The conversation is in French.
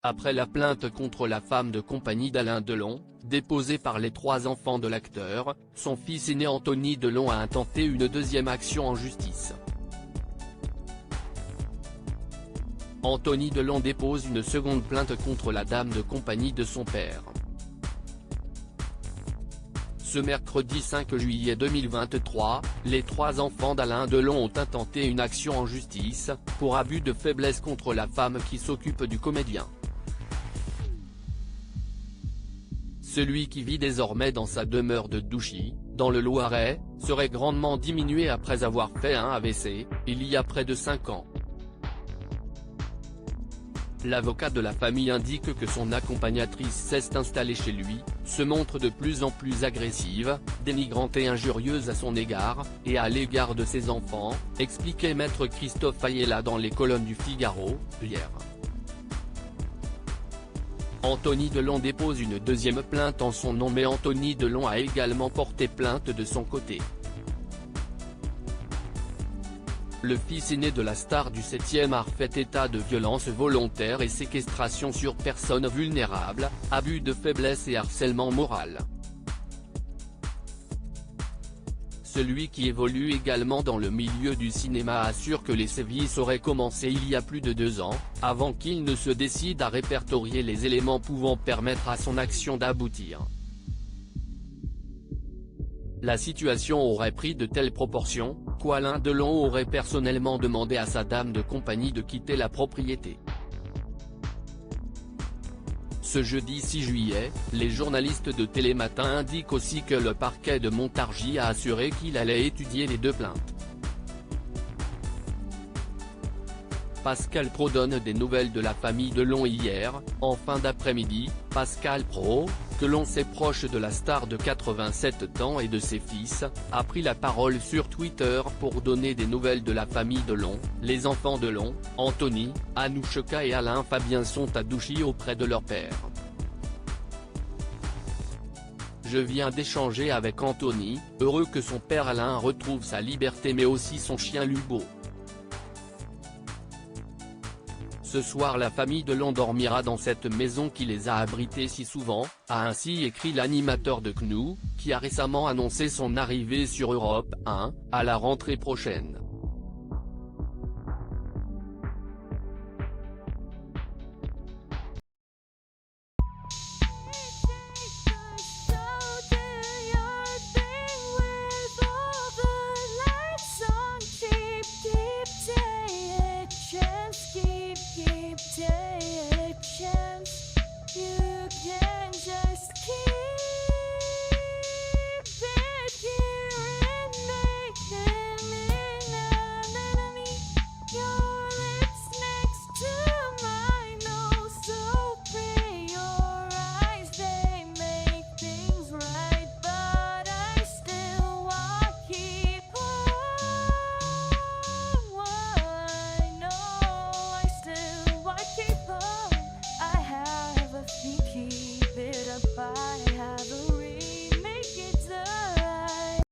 Après la plainte contre la femme de compagnie d'Alain Delon, déposée par les 3 enfants de l'acteur, son fils aîné Anthony Delon a intenté une deuxième action en justice. Anthony Delon dépose une seconde plainte contre la dame de compagnie de son père. Ce mercredi 5 juillet 2023, les 3 enfants d'Alain Delon ont intenté une action en justice, pour abus de faiblesse contre la femme qui s'occupe du comédien. Celui qui vit désormais dans sa demeure de Douchy, dans le Loiret, serait grandement diminué après avoir fait un AVC, il y a près de 5 ans. L'avocat de la famille indique que son accompagnatrice s'est installée chez lui, se montre de plus en plus agressive, dénigrante et injurieuse à son égard, et à l'égard de ses enfants, expliquait maître Christophe Ayala dans les colonnes du Figaro, hier. Anthony Delon dépose une deuxième plainte en son nom, mais Anthony Delon a également porté plainte de son côté. Le fils aîné de la star du 7e art fait état de violences volontaires et séquestration sur personnes vulnérables, abus de faiblesse et harcèlement moral. Celui qui évolue également dans le milieu du cinéma assure que les sévices auraient commencé il y a plus de 2 ans, avant qu'il ne se décide à répertorier les éléments pouvant permettre à son action d'aboutir. La situation aurait pris de telles proportions, qu'Alain Delon aurait personnellement demandé à sa dame de compagnie de quitter la propriété. Ce jeudi 6 juillet, les journalistes de Télématin indiquent aussi que le parquet de Montargis a assuré qu'il allait étudier les 2 plaintes. Pascal Praud donne des nouvelles de la famille Delon hier, en fin d'après-midi. Pascal Praud, que l'on sait proche de la star de 87 ans et de ses fils, a pris la parole sur Twitter pour donner des nouvelles de la famille Delon. Les enfants Delon, Anthony, Anouchka et Alain Fabien sont à Douchy auprès de leur père. Je viens d'échanger avec Anthony, heureux que son père Alain retrouve sa liberté mais aussi son chien Lubo. Ce soir la famille Delon dormira dans cette maison qui les a abrités si souvent, a ainsi écrit l'animateur de CNOO, qui a récemment annoncé son arrivée sur Europe 1, à la rentrée prochaine.